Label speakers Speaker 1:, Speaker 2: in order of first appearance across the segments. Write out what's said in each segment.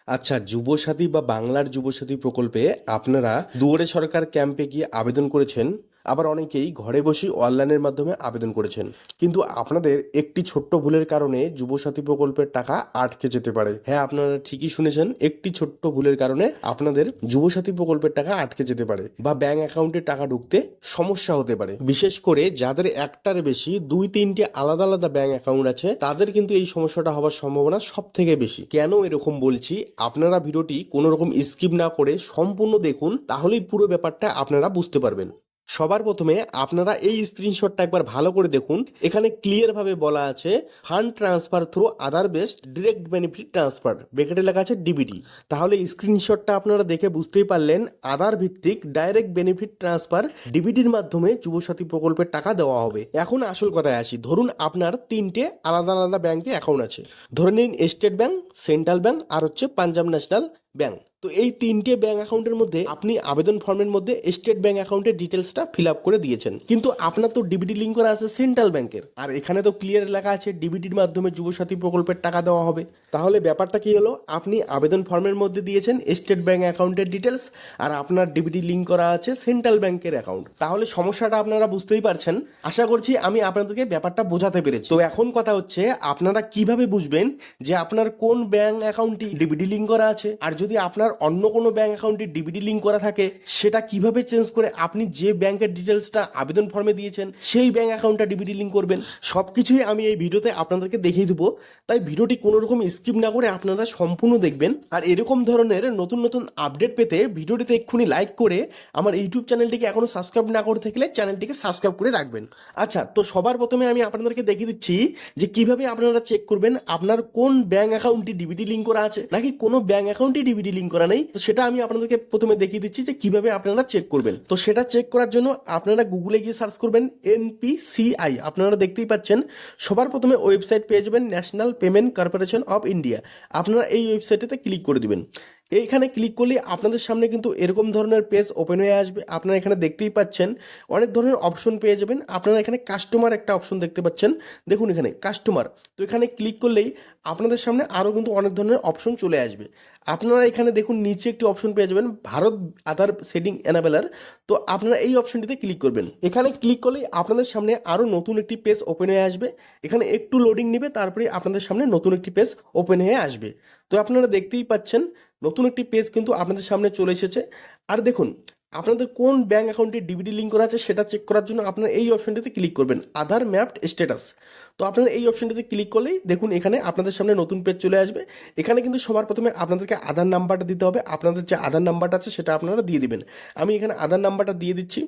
Speaker 1: আচ্ছা, যুবসাথী বা বাংলার যুবসাথী প্রকল্পে আপনারা দুয়ারে সরকার ক্যাম্পে গিয়ে আবেদন করেছেন, আবার অনেকেই ঘরে বসেই অনলাইনের মাধ্যমে আবেদন করেছেন, কিন্তু আপনাদের একটি ছোট্ট ভুলের কারণে যুবসাথী প্রকল্পের টাকা আটকে যেতে পারে। হ্যাঁ, আপনারা ঠিকই শুনেছেন, একটি ছোট্ট ভুলের কারণে আপনাদের যুবসাথী প্রকল্পের টাকা আটকে যেতে পারে বা ব্যাংক অ্যাকাউন্টে টাকা ঢুকতে সমস্যা হতে পারে। বিশেষ করে যাদের একটার বেশি 2-3টে আলাদা আলাদা ব্যাংক অ্যাকাউন্ট আছে, তাদের কিন্তু এই সমস্যাটা হওয়ার সম্ভাবনা সব থেকে বেশি। কেন এরকম বলছি, আপনারা ভিডিওটি কোনো রকম স্কিপ না করে সম্পূর্ণ দেখুন, তাহলেই পুরো ব্যাপারটা আপনারা বুঝতে পারবেন। সবার প্রথমে আপনারা এই স্ক্রিনশটটা একবার ভালো করে দেখুন। এখানে ক্লিয়ার ভাবে বলা আছে ফান্ড ট্রান্সফার থ্রু আধার বেসড ডিরেক্ট বেনিফিট ট্রান্সফার, ব্র্যাকেটে লেখা আছে ডিবিটি। তাহলে স্ক্রিনশটটা আপনারা দেখে বুঝতেই পারলেন আধার ভিত্তিক ডাইরেক্ট বেনিফিট ট্রান্সফার ডিবিটির মাধ্যমে যুবসাথী প্রকল্পের টাকা দেওয়া হবে। এখন আসল কথায় আসি। ধরুন আপনার 3টে আলাদা আলাদা ব্যাংকে অ্যাকাউন্ট আছে। ধরে নিন স্টেট ব্যাংক, সেন্ট্রাল ব্যাংক আর হচ্ছে পাঞ্জাব ন্যাশনাল ব্যাংক। তো এই 3টে ব্যাংক অ্যাকাউন্টের মধ্যে আপনি আবেদন ফর্মের মধ্যে স্টেট ব্যাংক অ্যাকাউন্টের ডিটেলসটা ফিল আপ করে দিয়েছেন, কিন্তু আপনার তো ডিবিটি লিঙ্ক করা আছে সেন্ট্রাল ব্যাংকের, আর এখানে তো ক্লিয়ার লেখা আছে ডিবিটির মাধ্যমে যুবসাথী প্রকল্পের টাকা দেওয়া হবে। তাহলে ব্যাপারটা কি হলো, আপনি আবেদন ফর্মের মধ্যে দিয়েছেন স্টেট ব্যাংক অ্যাকাউন্টের ডিটেলস আর আপনার ডিবিটি লিঙ্ক করা আছে সেন্ট্রাল ব্যাংকের অ্যাকাউন্ট। তাহলে সমস্যাটা আপনারা বুঝতেই পারছেন। আশা করছি আমি আপনাদেরকে ব্যাপারটা বোঝাতে পেরেছি। তো এখন কথা হচ্ছে, আপনারা কিভাবে বুঝবেন যে আপনার কোন ব্যাংক অ্যাকাউন্টটি ডিবিটি লিঙ্ক করা আছে, আর যদি আপনার অন্য কোনো ব্যাংক অ্যাকাউন্টে ডিবিটি লিঙ্ক করা থাকে, সেটা কিভাবে চেঞ্জ করে আপনি যে ব্যাংকের ডিটেলসটা আবেদন ফর্মে দিয়েছেন সেই ব্যাংক অ্যাকাউন্টটা ডিবিটি লিঙ্ক করবেন। সবকিছুই আমি এই ভিডিওতে আপনাদেরকে দেখিয়ে দেবো, তাই ভিডিওটি কোনো রকম স্কিপ না করে আপনারা সম্পূর্ণ দেখবেন। আর এরকম ধরনের নতুন নতুন আপডেট পেতে ভিডিওটিতে এক্ষুনি লাইক করে আমার ইউটিউব চ্যানেলটিকে এখনো সাবস্ক্রাইব না করে থাকলে চ্যানেলটিকে সাবস্ক্রাইব করে রাখবেন। আচ্ছা, তো সবার প্রথমে আমি আপনাদেরকে দেখিয়ে দিচ্ছি যে কিভাবে আপনারা চেক করবেন আপনার কোন ব্যাংক অ্যাকাউন্টটি ডিবিটি লিঙ্ক করা আছে নাকি কোনো ব্যাংক অ্যাকাউন্টই ডিবিটি লিঙ্ক করা নেই। তো সেটা আমি আপনাদেরকে প্রথমে দেখিয়ে দিচ্ছি যে কিভাবে আপনারা চেক করবেন। তো সেটা চেক করার জন্য আপনারা গুগলে গিয়ে সার্চ করবেন এনপিসিআই। আপনারা দেখতেই পাচ্ছেন সবার প্রথমে ওয়েবসাইট পেয়ে যাবেন national payment corporation of India. আপনারা এই ওয়েবসাইটেতে ক্লিক করে দিবেন। এইখানে ক্লিক করলে আপনাদের সামনে কিন্তু এরকম ধরনের পেজ ওপেন হয়ে আসবে। আপনারা এখানে দেখতেই পাচ্ছেন অনেক ধরনের অপশন পেয়ে যাবেন। আপনারা এখানে কাস্টমার একটা অপশন দেখতে পাচ্ছেন, দেখুন এখানে কাস্টমার। তো এখানে ক্লিক করলেই আপনাদের সামনে আরও কিন্তু অনেক ধরনের অপশন চলে আসবে। আপনারা এখানে দেখুন নিচে একটি অপশন পেয়ে যাবেন ভারত আধার সেটিং এনাবেলার। তো আপনারা এই অপশনটিতে ক্লিক করবেন। এখানে ক্লিক করলেই আপনাদের সামনে আরও নতুন একটি পেজ ওপেন হয়ে আসবে। এখানে একটু লোডিং নেবে, তারপরে আপনাদের সামনে নতুন একটি পেজ ওপেন হয়ে আসবে। তো আপনারা দেখতেই পাচ্ছেন নতুন একটি পেজ কিন্তু আপনাদের সামনে চলে এসেছে। আর দেখুন আপনাদের কোন ব্যাংক অ্যাকাউন্টে ডিবিটি লিঙ্ক করা আছে সেটা চেক করার জন্য আপনারা এই অপশনটিতে ক্লিক করবেন আধার ম্যাপড স্ট্যাটাস। তো আপনারা এই অপশনটিতে ক্লিক করলেই দেখুন এখানে আপনাদের সামনে নতুন পেজ চলে আসবে। এখানে কিন্তু সবার প্রথমে আপনাদেরকে আধার নাম্বারটা দিতে হবে। আপনাদের যে আধার নাম্বারটা আছে সেটা আপনারা দিয়ে দিবেন। আমি এখানে আধার নাম্বারটা দিয়ে দিচ্ছি।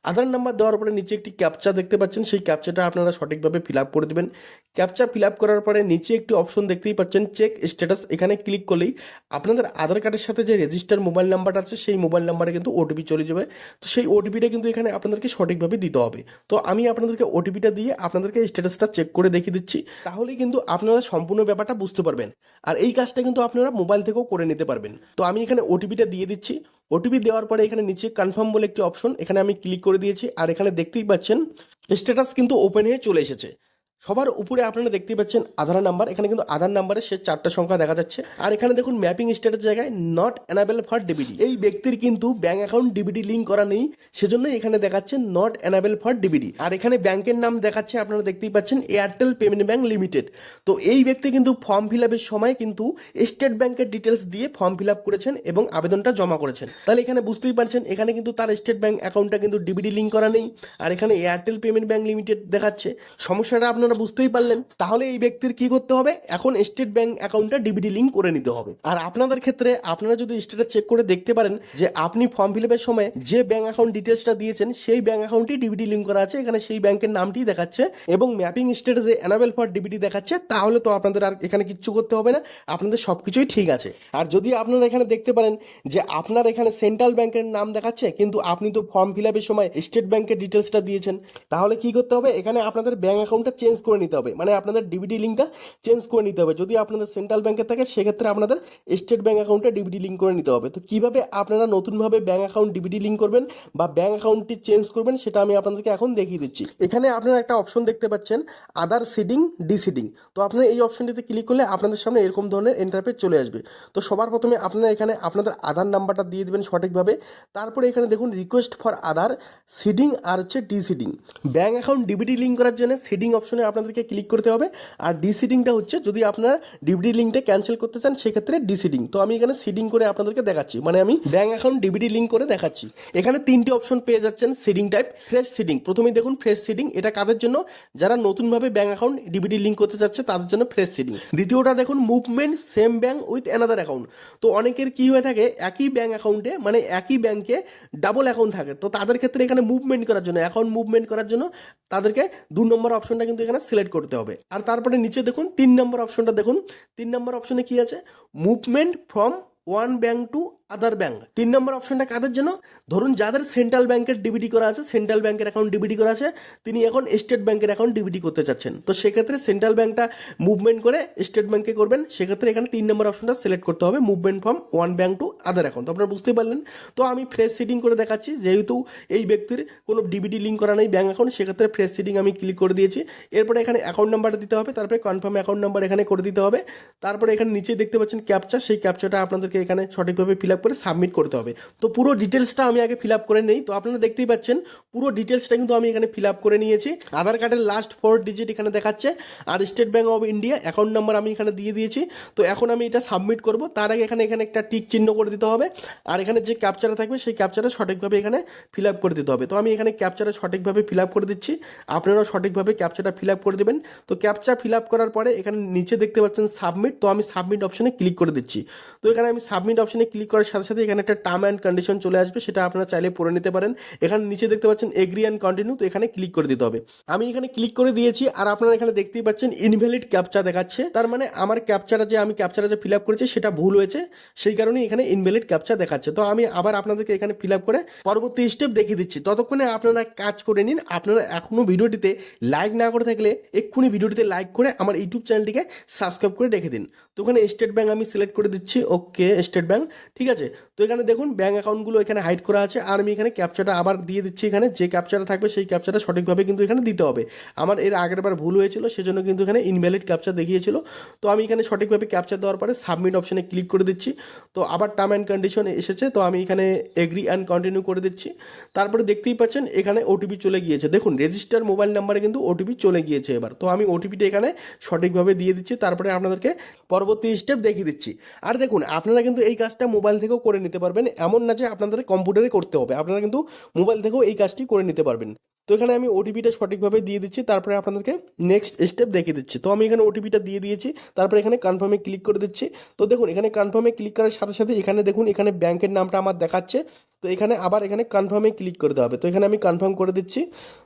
Speaker 1: আধার নাম্বার দেওয়ার পরে নিচে একটি ক্যাপচা দেখতে পাচ্ছেন, সেই ক্যাপচাটা আপনারা সঠিকভাবে ফিল আপ করে দেবেন। ক্যাপচা ফিল আপ করার পরে নিচে একটি অপশন দেখতেই পাচ্ছেন চেক স্ট্যাটাস। এখানে ক্লিক করলেই আপনাদের আধার কার্ডের সাথে যে রেজিস্টার মোবাইল নাম্বারটা আছে সেই মোবাইল নাম্বারে কিন্তু ওটিপি চলে যাবে। তো সেই ওটিপিটা কিন্তু এখানে আপনাদেরকে সঠিকভাবে দিতে হবে। তো আমি আপনাদেরকে ওটিপিটা দিয়ে আপনাদেরকে স্ট্যাটাসটা চেক করে দেখিয়ে দিচ্ছি, তাহলেই কিন্তু আপনারা সম্পূর্ণ ব্যাপারটা বুঝতে পারবেন। আর এই কাজটা কিন্তু আপনারা মোবাইল থেকেও করে নিতে পারবেন। তো আমি এখানে ওটিপিটা দিয়ে দিচ্ছি। ওটিপি দেওয়ার পরে এখানে নিচে কনফার্ম বলে একটি অপশন, এখানে আমি ক্লিক করে দিয়েছি। আর এখানে দেখতেই পাচ্ছেন স্ট্যাটাস কিন্তু ওপেন হয়ে চলে এসেছে। সবার উপরে আপনারা দেখতেই পাচ্ছেন আধার নাম্বার। এখানে কিন্তু আধার নাম্বারে সে 4টা সংখ্যা দেখা যাচ্ছে। আর এখানে দেখুন ম্যাপিং স্ট্যাটাস জায়গায় নট এনাবেল ফর ডিবিটি। এই ব্যক্তির কিন্তু ব্যাংক অ্যাকাউন্ট ডিবিটি লিঙ্ক করা নেই, সেজন্য এখানে দেখাচ্ছে নট এনাবেল ফর ডিবিটি। আর এখানে ব্যাংকের নাম দেখাচ্ছে, আপনারা দেখতেই পাচ্ছেন এয়ারটেল পেমেন্ট ব্যাংক লিমিটেড। তো এই ব্যক্তি কিন্তু ফর্ম ফিল আপের সময় কিন্তু স্টেট ব্যাংকের ডিটেলস দিয়ে ফর্ম ফিল আপ করেছেন এবং আবেদনটা জমা করেছেন। তাহলে এখানে বুঝতেই পারছেন এখানে কিন্তু তার স্টেট ব্যাংক অ্যাকাউন্টটা কিন্তু ডিবিটি লিঙ্ক করা নেই, আর এখানে এয়ারটেল পেমেন্ট ব্যাংক লিমিটেড দেখাচ্ছে। সমস্যাটা আপনারা বুঝতেই পারলেন। তাহলে এই ব্যক্তির কি করতে হবে, এখন স্টেট ব্যাংক অ্যাকাউন্টটা ডিবিটি লিঙ্ক করে নিতে হবে। আর আপনাদের ক্ষেত্রে আপনারা যদি স্টেটাস চেক করে দেখতে পারেন যে আপনি ফর্ম ফিল আপের সময় যে ব্যাংক অ্যাকাউন্ট ডিটেলসটা দিয়েছেন সেই ব্যাংক অ্যাকাউন্টই ডিবিটি লিঙ্ক করা আছে, এখানে সেই ব্যাংকের নামটি দেখাচ্ছে এবং ম্যাপিং স্ট্যাটাসে এনাবেল ফর ডিবিটি দেখাচ্ছে, তাহলে তো আপনাদের আর এখানে কিচ্ছু করতে হবে না, আপনাদের সবকিছুই ঠিক আছে। আর যদি আপনারা এখানে দেখতে পারেন যে আপনার এখানে সেন্ট্রাল ব্যাংকের নাম দেখাচ্ছে কিন্তু আপনি তো ফর্ম ফিল আপের সময় স্টেট ব্যাংকের ডিটেলসটা দিয়েছেন, তাহলে কি করতে হবে, এখানে আপনাদের ব্যাংক অ্যাকাউন্টটা চেঞ্জ চেঞ্জ করে নিতে হবে, মানে আপনাদের ডিবিটি লিঙ্কটা চেঞ্জ করে নিতে হবে। যদি আপনাদের সেন্ট্রাল ব্যাংকে থাকে সেক্ষেত্রে আপনাদের স্টেট ব্যাংক অ্যাকাউন্টে ডিবিটি লিঙ্ক করে নিতে হবে। তো কীভাবে আপনারা নতুনভাবে ব্যাংক অ্যাকাউন্ট ডিবিটি লিঙ্ক করবেন বা ব্যাংক অ্যাকাউন্টটি চেঞ্জ করবেন সেটা আমি আপনাদেরকে এখন দেখিয়ে দিচ্ছি। এখানে আপনারা একটা অপশন দেখতে পাচ্ছেন, আধার সিডিং ডিসিডিং। তো আপনারা এই অপশনটিতে ক্লিক করলে আপনাদের সামনে এরকম ধরনের ইন্টারফেস চলে আসবে। তো সবার প্রথমে আপনারা এখানে আপনাদের আধার নাম্বারটা দিয়ে দেবেন সঠিকভাবে। তারপরে এখানে দেখুন রিকোয়েস্ট ফর আধার সিডিং আর হচ্ছে ডিসিডিং। ব্যাঙ্ক অ্যাকাউন্ট ডিবিটি লিঙ্ক করার জন্য সিডিং অপশনে আপনাদেরকে ক্লিক করতে হবে, আর ডিসিডিংটা হচ্ছে যদি আপনারা ডিবিটি লিঙ্কটা ক্যান্সেল করতে চান সেক্ষেত্রে ডিসিডিং। তো আমি এখানে সিডিং করে আপনাদেরকে দেখাচ্ছি, মানে আমি ব্যাঙ্ক অ্যাকাউন্ট ডিবিটি লিঙ্ক করে দেখাচ্ছি। এখানে তিনটি অপশন পেয়ে যাচ্ছেন সিডিং টাইপ, ফ্রেশ সিডিং। প্রথমেই দেখুন ফ্রেশ সিডিং, এটা কাদের জন্য? যারা নতুনভাবে ব্যাঙ্ক অ্যাকাউন্ট ডিবিটি লিঙ্ক করতে চাচ্ছে তাদের জন্য ফ্রেশ সিডিং। দ্বিতীয়টা দেখুন movement same bank with another account. তো অনেকের কি হয়ে থাকে একই ব্যাঙ্ক অ্যাকাউন্টে, মানে একই ব্যাঙ্কে ডাবল অ্যাকাউন্ট থাকে, তো তাদের ক্ষেত্রে এখানে মুভমেন্ট করার জন্য, অ্যাকাউন্ট মুভমেন্ট করার জন্য তাদেরকে 2 নম্বর অপশনটা কিন্তু এখানে সিলেক্ট করতে হবে। আর তারপরে নিচে দেখুন 3 নম্বর অপশনটা দেখুন, 3 নম্বর অপশনে কি আছে? Movement from one bank to other bank. 3 নম্বর অপশনটা কাদের জন্য? ধরুন যাদের সেন্ট্রাল ব্যাংকের ডিবিটি করা আছে, সেন্ট্রাল ব্যাংকের অ্যাকাউন্ট ডিবিটি করা আছে, তিনি এখন স্টেট ব্যাংকের অ্যাকাউন্ট ডিবিটি করতে চাচ্ছেন, তো সেক্ষেত্রে সেন্ট্রাল ব্যাংকটা মুভমেন্ট করে স্টেট ব্যাংকে করবেন। সেক্ষেত্রে এখানে 3 নম্বর অপশনটা সিলেক্ট করতে হবে, movement from one bank to other account. তো আপনারা বুঝতেই পারলেন। তো আমি ফ্রেশ সিডিং করে দেখাচ্ছি, যেহেতু এই ব্যক্তির কোনো ডিবিটি লিঙ্ক করা নেই ব্যাঙ্ক অ্যাকাউন্ট, সেক্ষেত্রে ফ্রেশ সিডিং আমি ক্লিক করে দিয়েছি। এরপরে এখানে অ্যাকাউন্ট নাম্বারটা দিতে হবে, তারপরে কনফার্ম অ্যাকাউন্ট নাম্বার এখানে করে দিতে হবে। তারপরে এখানে নিচে দেখতে পাচ্ছেন ক্যাপচা, সেই ক্যাপচাটা আপনাদেরকে এখানে সঠিকভাবে ফিল আপ করে সাবমিট করতে হবে। তো পুরো ডিটেলসটা আমি আগে ফিল আপ করে নেই। তো আপনারা দেখতেই পাচ্ছেন পুরো ডিটেলসটা কিন্তু আমি এখানে ফিল আপ করে নিয়েছি। আধার কার্ডের লাস্ট 4 ডিজিট এখানে দেখাচ্ছে, আর State Bank of India account number আমি এখানে দিয়ে দিয়েছি। তো এখন আমি এটা সাবমিট করব, তার আগে এখানে একটা টিক চিহ্ন করে দিতে হবে, আর এখানে যে ক্যাপচাটা থাকবে সেই ক্যাপচাটা সঠিকভাবে এখানে ফিল আপ করে দিতে হবে। তো আমি এখানে ক্যাপচাটা সঠিকভাবে ফিল আপ করে দিচ্ছি, আপনারাও সঠিকভাবে ক্যাপচাটা ফিল আপ করে দেবেন। তো ক্যাপচা ফিল আপ করার পরে এখানে নিচে দেখতে পাচ্ছেন সাবমিট, তো আমি সাবমিট অপশনে ক্লিক করে দিচ্ছি। তো এখানে আমি সাবমিট অপশনে ক্লিক করার সাথে সাথে এখানে একটা টার্ম অ্যান্ড কন্ডিশন চলে আসবে, সেটা আপনারা চাইলে পড়ে নিতে পারেন। এখানে নিচে দেখতে পাচ্ছেন এগ্রি অ্যান্ড কন্টিনিউ, তো এখানে ক্লিক করে দিতে হবে। আমি এখানে ক্লিক করে দিয়েছি, আর আপনারা এখানে দেখতেই পাচ্ছেন ইনভ্যালিড ক্যাপচা দেখাচ্ছে, তার মানে আমার ক্যাপচাটা যে ফিল আপ করেছি সেটা ভুল হয়েছে, সেই কারণে এখানে ইনভ্যালিড ক্যাপচা দেখাচ্ছে। তো আমি আবার আপনাদেরকে এখানে ফিল আপ করে পরবর্তী স্টেপ দেখিয়ে দিচ্ছি, ততক্ষণে আপনারা কাজ করে নিন। আপনারা এখনো ভিডিওটিতে লাইক না করে থাকলে এক্ষুনি ভিডিওটিতে লাইক করে আমার ইউটিউব চ্যানেলটিকে সাবস্ক্রাইব করে রেখে দিন। তো এখানে স্টেট ব্যাঙ্ক আমি সিলেক্ট করে দিচ্ছি, ওকে স্টেট ব্যাঙ্ক, ঠিক আছে। তো এখানে দেখুন ব্যাঙ্ক অ্যাকাউন্টগুলো এখানে হাইড করা আছে, আর আমি এখানে ক্যাপচাটা আবার দিয়ে দিচ্ছি। এখানে যে ক্যাপচাটা থাকবে সেই ক্যাপচাটা সঠিকভাবে কিন্তু এখানে দিতে হবে। আমার এর আগের বার ভুল হয়েছিল, সেজন্য কিন্তু এখানে ইনভ্যালিড ক্যাপচা দেখিয়েছিল। তো আমি এখানে সঠিকভাবে ক্যাপচা দেওয়ার পরে সাবমিট অপশনে ক্লিক করে দিচ্ছি। তো আবার টার্ম অ্যান্ড কন্ডিশন এসেছে, তো আমি এখানে এগ্রি অ্যান্ড কন্টিনিউ করে দিচ্ছি। তারপরে দেখতেই পাচ্ছেন এখানে ওটিপি চলে গিয়েছে, দেখুন রেজিস্টার মোবাইল নাম্বারে কিন্তু ওটিপি চলে গিয়েছে এবার। তো আমি ওটিপিটা এখানে সঠিকভাবে দিয়ে দিচ্ছি, তারপরে আপনাদেরকে পরবর্তী স্টেপ দেখিয়ে দিচ্ছি। আর দেখুন আপনারা কিন্তু এই কাজটা মোবাইল থেকেও করে নিতে পারবেন, এমন না যে আপনাদের কম্পিউটারে করতে হবে, আপনারা কিন্তু মোবাইল থেকেও এই কাজটি করে নিতে পারবেন। তো এখানে আমি ওটিপিটা সঠিকভাবে দিয়ে দিচ্ছি, তারপরে আপনাদেরকে নেক্সট স্টেপ দেখিয়ে দিচ্ছি। তো আমি এখানে ওটিপিটা দিয়ে দিয়েছি, তারপরে এখানে কনফার্মে ক্লিক করে দিচ্ছি। তো দেখুন এখানে কনফার্মে ক্লিক করার সাথে সাথে এখানে দেখুন এখানে ব্যাংকের নামটা আমার দেখাচ্ছে। তো এখানে আবার এখানে কনফার্মে ক্লিক করতে হবে। তো এখানে আমি কনফার্ম করে দিচ্ছি।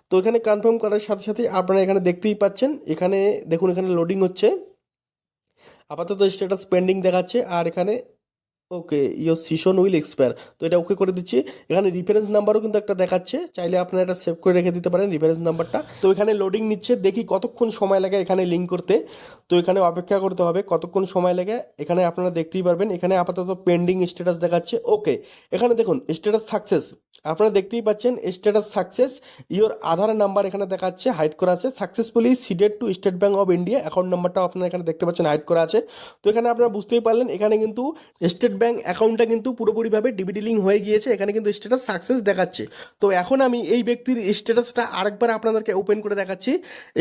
Speaker 1: তো এখানে কনফার্ম করার সাথে সাথে আপনারা এখানে দেখতেই পাচ্ছেন, এখানে দেখুন এখানে লোডিং হচ্ছে, আপাতত স্ট্যাটাস পেন্ডিং দেখাচ্ছে, আর এখানে okay your session will expire, তো এটা ওকে করে দিচ্ছি। এখানে রেফারেন্স নাম্বারও কিন্তু একটা দেখাচ্ছে, চাইলে আপনারা এটা সেভ করে রেখে দিতে পারেন রেফারেন্স নাম্বারটা। তো এখানে লোডিং নিচ্ছে, দেখি কতক্ষণ সময় লাগে এখানে লিঙ্ক করতে। তো এখানে অপেক্ষা করতে হবে কতক্ষণ সময় লাগে, এখানে আপনারা দেখতেই পারবেন। এখানে আপাতত পেন্ডিং স্ট্যাটাস দেখাচ্ছে, ওকে। এখানে দেখুন স্ট্যাটাস সাকসেস, আপনারা দেখতেই পাচ্ছেন status success, your Aadhaar number এখানে দেখাচ্ছে হাইড করা আছে, successfully seeded to State Bank of India account নাম্বারটাও আপনারা এখানে দেখতে পাচ্ছেন হাইড করা আছে। তো এখানে আপনারা বুঝতেই পারলেন এখানে কিন্তু স্টেট ব্যাঙ্ক অ্যাকাউন্টটা কিন্তু পুরোপুরিভাবে ডিবিটি লিঙ্ক হয়ে গিয়েছে, এখানে কিন্তু স্ট্যাটাস সাকসেস দেখাচ্ছে। তো এখন আমি এই ব্যক্তির স্ট্যাটাসটা আরেকবার আপনাদেরকে ওপেন করে দেখাচ্ছি,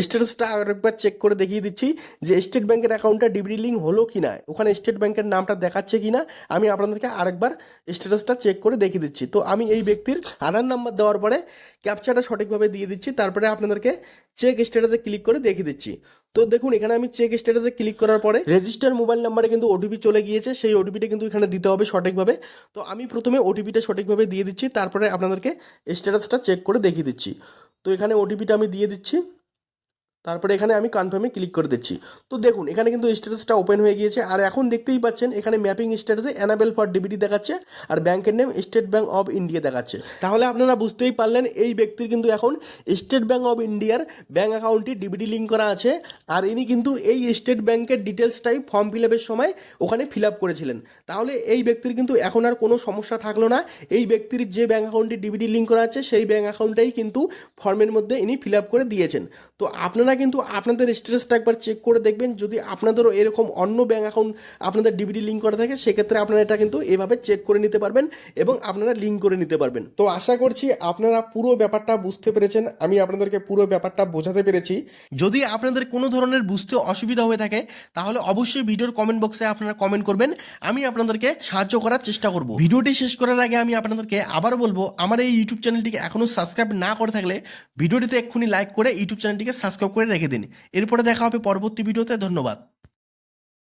Speaker 1: স্ট্যাটাসটা আরেকবার চেক করে দেখিয়ে দিচ্ছি যে স্টেট ব্যাঙ্কের অ্যাকাউন্টটা ডিবিটি লিঙ্ক হলো কিনা, ওখানে স্টেট ব্যাঙ্কের নামটা দেখাচ্ছে কিনা, আমি আপনাদেরকে আরেকবার স্ট্যাটাসটা চেক করে দেখিয়ে দিচ্ছি। তো আমি এই ব্যক্তির আধার নাম্বার দেওয়ার পরে ক্যাপচাটা সঠিকভাবে দিয়ে দিচ্ছি, তারপরে আপনাদেরকে চেক স্ট্যাটাসে ক্লিক করে দেখিয়ে দিচ্ছি। তো দেখুন এখানে আমি চেক স্ট্যাটাসে ক্লিক করার পরে রেজিস্টার মোবাইল নাম্বারে কিন্তু ওটিপি চলে গিয়েছে, সেই ওটিপিটা কিন্তু এখানে দিতে হবে সঠিকভাবে। তো আমি প্রথমে ওটিপিটা সঠিকভাবে দিয়ে দিচ্ছি, তারপরে আপনাদেরকে স্ট্যাটাসটা চেক করে দেখিয়ে দিচ্ছি। তো এখানে ওটিপিটা আমি দিয়ে দিচ্ছি। তারপরে এখানে আমি কনফার্মে ক্লিক করে দিচ্ছি। তো দেখুন এখানে কিন্তু স্ট্যাটাসটা ওপেন হয়ে গিয়েছে, আর এখন দেখতেই পাচ্ছেন এখানে ম্যাপিং স্ট্যাটাসে অ্যানাবেল ফর ডিবিটি দেখাচ্ছে, আর ব্যাংকের name state bank of India দেখাচ্ছে। তাহলে আপনারা বুঝতেই পারলেন এই ব্যক্তির কিন্তু এখন স্টেট ব্যাংক অফ ইন্ডিয়ার ব্যাংক অ্যাকাউন্টটি ডিবিটি লিঙ্ক করা আছে, আর ইনি কিন্তু এই স্টেট ব্যাংকের ডিটেলসটাই ফর্ম ফিল আপের সময় ওখানে ফিল আপ করেছিলেন। তাহলে এই ব্যক্তির কিন্তু এখন আর কোনো সমস্যা থাকলো না। এই ব্যক্তির যে ব্যাংক অ্যাকাউন্টটি ডিবিটি লিঙ্ক করা আছে সেই ব্যাংক অ্যাকাউন্টটাই কিন্তু ফর্মের মধ্যে ইনি ফিল আপ করে দিয়েছেন। তো আপনারা কিন্তু আপনাদের স্ট্যাটাসটা একবার চেক করে দেখবেন, যদি আপনাদেরও এরকম অন্য ব্যাংক অ্যাকাউন্ট আপনাদের ডিবিটি লিঙ্ক করা থাকে সেক্ষেত্রে আপনারা এটা কিন্তু এভাবে চেক করে নিতে পারবেন এবং আপনারা লিঙ্ক করে নিতে পারবেন। তো আশা করছি আপনারা পুরো ব্যাপারটা বুঝতে পেরেছেন, আমি আপনাদেরকে পুরো ব্যাপারটা বোঝাতে পেরেছি। যদি আপনাদের কোনো ধরনের বুঝতে অসুবিধা হয়ে থাকে তাহলে অবশ্যই ভিডিওর কমেন্ট বক্সে আপনারা কমেন্ট করবেন, আমি আপনাদেরকে সাহায্য করার চেষ্টা করব। ভিডিওটি শেষ করার আগে আমি আপনাদেরকে আবারও বলবো, আমার এই ইউটিউব চ্যানেলটিকে এখনও সাবস্ক্রাইব না করে থাকলে ভিডিওটিতে এক্ষুনি লাইক করে ইউটিউব চ্যানেলটিকে সাবস্ক্রাইব করে রেখে দিন। এরপরে দেখা হবে পরবর্তী ভিডিওতে। ধন্যবাদ।